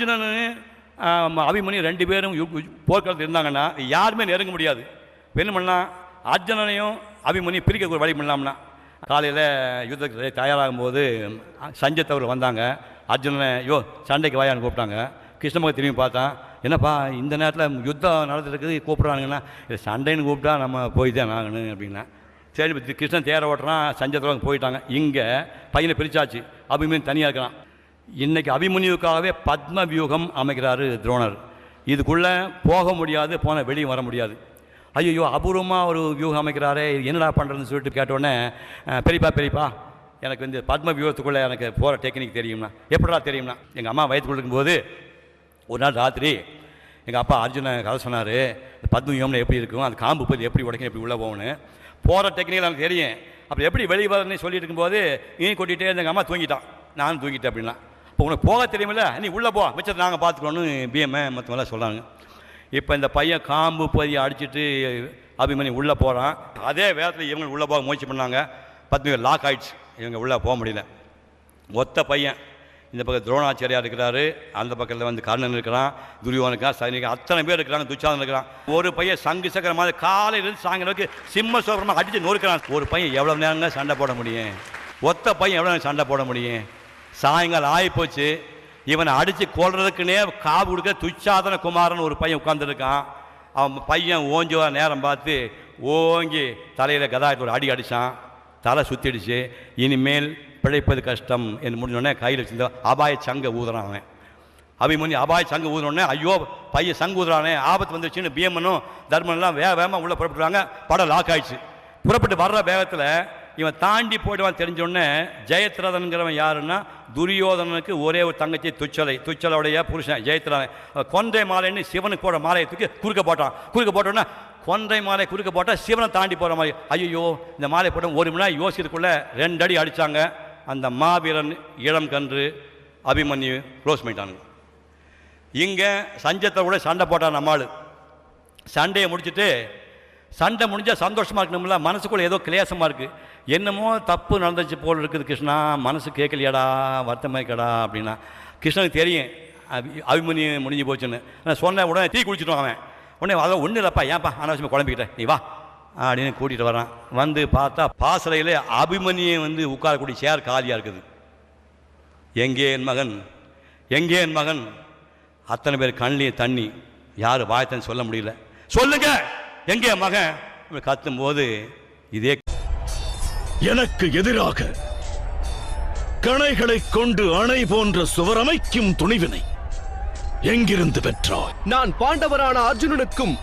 அர்ஜுனன் அபிமன்யு 2 பேரும் போர்க்களத்தில் இருந்தாங்கன்னா யாருமே நெருங்க முடியாது. என்ன பண்ணலாம், அர்ஜுனனையும் அபிமன்யு பிரிக்க ஒரு வழி பண்ணலாம்னா, காலையில் யுத்தத்துக்கு தயாராகும் போது சஞ்சத்தவர் வந்தாங்க. அர்ஜுனனை சண்டைக்கு வாயான்னு கூப்பிட்டாங்க. கிருஷ்ணமக திரும்பி பார்த்தான், என்னப்பா இந்த நேரத்தில் யுத்தம் நடந்துருக்கு கூப்பிட்றானுங்கன்னா, இது சண்டைன்னு கூப்பிட்டா நம்ம போய் தான் ஆகணும் அப்படின்னா. சரி கிருஷ்ணன் தேர ஓட்டுறான், சஞ்சத்தவர் போயிட்டாங்க. இங்கே பையனை பிரித்தாச்சு, அபிமன்யு தனியாக இருக்கிறான். இன்றைக்கி அபிமன்யுக்காகவே பத்ம வியூகம் அமைக்கிறாரு துரோணர். இதுக்குள்ளே போக முடியாது, போன வெளியே வர முடியாது. ஐயோ அபூர்வமாக ஒரு வியூகம் அமைக்கிறாரே, என்னடா பண்ணுறதுன்னு சொல்லிட்டு கேட்டோடனே, பெரியப்பா எனக்கு இந்த பத்ம வியூகத்துக்குள்ளே எனக்கு போகிற டெக்னிக் தெரியும்னா. எப்படா தெரியும்னா, எங்கள் அம்மா வயிற்றுக்குள்ள இருக்கும்போது ஒரு நாள் ராத்திரி எங்கள் அப்பா அர்ஜுன கதை சொன்னார், பத்ம வியூகம்னு எப்படி இருக்கும், அது காம்பு போய் எப்படி உடைக்கும், எப்படி உள்ளே போகணும், போகிற டெக்னிக் எனக்கு தெரியும். அப்புறம் எப்படி வெளியே வரணும்னு சொல்லிட்டு இருக்கும்போது கொட்டிகிட்டே எங்கள் அம்மா தூங்கிட்டான், நானும் தூங்கிட்டேன் அப்படின்னா. இப்போ உனக்கு போக தெரியுமில்ல, நீ உள்ளே போ, மிச்சத்தை நாங்கள் பார்த்துக்கணும்னு பிஎம்ஏ மற்றவெல்லாம் சொல்கிறாங்க. இப்போ இந்த பையன் காம்பு பதியை அடிச்சுட்டு அபிமன்யு உள்ளே போகிறான். அதே வேகத்தில் இவங்க உள்ளே போக முயற்சி பண்ணாங்க. பத்ம லாக் ஆகிடுச்சு, இவங்க உள்ளே போக முடியல. ஒத்த பையன் இந்த பக்கம் துரோணாச்சாரியா இருக்கிறாரு, அந்த பக்கத்தில் கர்ணன் இருக்கிறான், துரியோதனன் இருக்கிறான், சைனிகன், அத்தனை பேர் இருக்கிறாங்க, துச்சாதனன் இருக்கிறான். ஒரு பையன் சங்கு சக்கர மாதிரி காலையிலிருந்து சாயங்காலம் சிம்ம சோகரமாக அடித்து நொறுக்கிறான். ஒரு பையன் எவ்வளோ நேரம் சண்டை போட முடியும், ஒத்த பையன் எவ்வளோ நேரம் சண்டை போட முடியும். சாயங்காலம் ஆகிப்போச்சு, இவனை அடித்து கொள்றதுக்குன்னே காவு கொடுக்க துச்சாதன குமாரன் ஒரு பையன் உட்காந்துருக்கான். அவன் பையன் ஓஞ்சோ நேரம் பார்த்து ஓங்கி தலையில் கதாயத்தோட அடி அடித்தான், தலை சுற்றிடுச்சு. இனிமேல் பிழைப்பது கஷ்டம் என்று முடிஞ்சோடனே கையில் வச்சிருந்த அபாய சங்க ஊதுறான். அவன் அபிமன்யு அபாய சங்க ஊதுனோடனே, ஐயோ பையன் சங்கு ஊதுறானே, ஆபத்து வந்துருச்சுன்னு பீமனும் தர்மன்லாம் வேகமாக உள்ளே புறப்பட்டுறாங்க. படம் லாக் ஆயிடுச்சு. புறப்பட்டு வர்ற வேகத்தில் இவன் தாண்டி போய்டுவான். தெரிஞ்சோடனே ஜெயத்ரதன்கிறவன் யாருன்னா, துரியோதனனுக்கு ஒரே ஒரு தங்கச்சி துச்சலையுடைய புருஷன் ஜெயத்ரதன். கொன்றை மாலைன்னு சிவனுக்கு போட மாலையை தூக்கி குறுக்க போட்டோன்னா கொன்றை மாலை குறுக்க போட்டால் சிவனை தாண்டி போகிற மாதிரி. ஐயோ இந்த மாலை போட்ட 1 மணி நேரம் யோசிக்கிறதுக்குள்ளே 2 அடி அடித்தாங்க. அந்த மாவீரன் இளம் கன்று அபிமன்யு க்ளோஸ் பண்ணிட்டானுங்க. இங்கே சஞ்சத்தை கூட சண்டை போட்டான் நம்மாள். சண்டையை முடிச்சுட்டு, சண்டை முடிஞ்சால் சந்தோஷமாக இருக்கணும்ல, மனசுக்குள்ளே ஏதோ கிளேசமாக இருக்குது, என்னமோ தப்பு நடந்துச்சு போல் இருக்குது. கிருஷ்ணா மனசு கேட்கலையாடா, வருத்தமாய்க்கடா அப்படின்னா. கிருஷ்ணனுக்கு தெரியும் அபிமன்யு முடிஞ்சு போச்சுன்னு. நான் சொன்ன உடனே டீ குடிச்சிட்டோம். அவன் உடனே அதை ஒன்றும் இல்லைப்பா, ஏன்ப்பா அனாவசியமாக குழம்பிக்கிட்டேன், நீ வா அப்படின்னு கூட்டிகிட்டு வரான். வந்து பார்த்தா பாசறையில் அபிமன்யு உட்காரக்கூடிய சேர் காலியாக இருக்குது. எங்கே என் மகன் அத்தனை பேர் கண்ணிலேயே தண்ணி, யார் வாயத்தன்னு சொல்ல முடியல. சொல்லுங்க எங்கே மகன் கத்தும் போது, இதே எனக்கு எதிராக கணைகளை கொண்டு அணை போன்ற சுவரமைக்கும் துணிவினை எங்கிருந்து பெற்றாய்? நான் பாண்டவரான அர்ஜுனனுக்கும்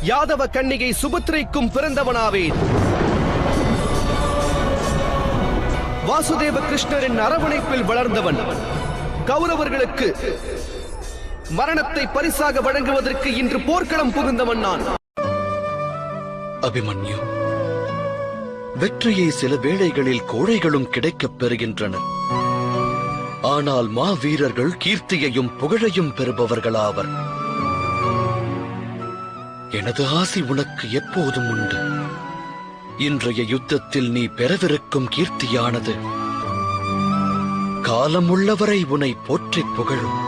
யாதவ கன்னிகை சுபத்ரைக்கும் பிறந்தவனாவேன். வாசுதேவ கிருஷ்ணரின் அரவணைப்பில் வளர்ந்தவன். கௌரவர்களுக்கு மரணத்தை பரிசாக வழங்குவதற்கு இன்று போர்க்களம் புகுந்தவன் நான். அபிமன்யு, வெற்றியை சில வேளைகளில் கோழைகளும் கிடைக்கப் பெறுகின்றனர். ஆனால் மாவீரர்கள் கீர்த்தியையும் புகழையும் பெறுபவர்களாவர். எனது ஆசை உனக்கு எப்போதும் உண்டு. இன்றைய யுத்தத்தில் நீ பெறவிருக்கும் கீர்த்தியானது காலமுள்ளவரை உன்னை போற்றிப் புகழும்.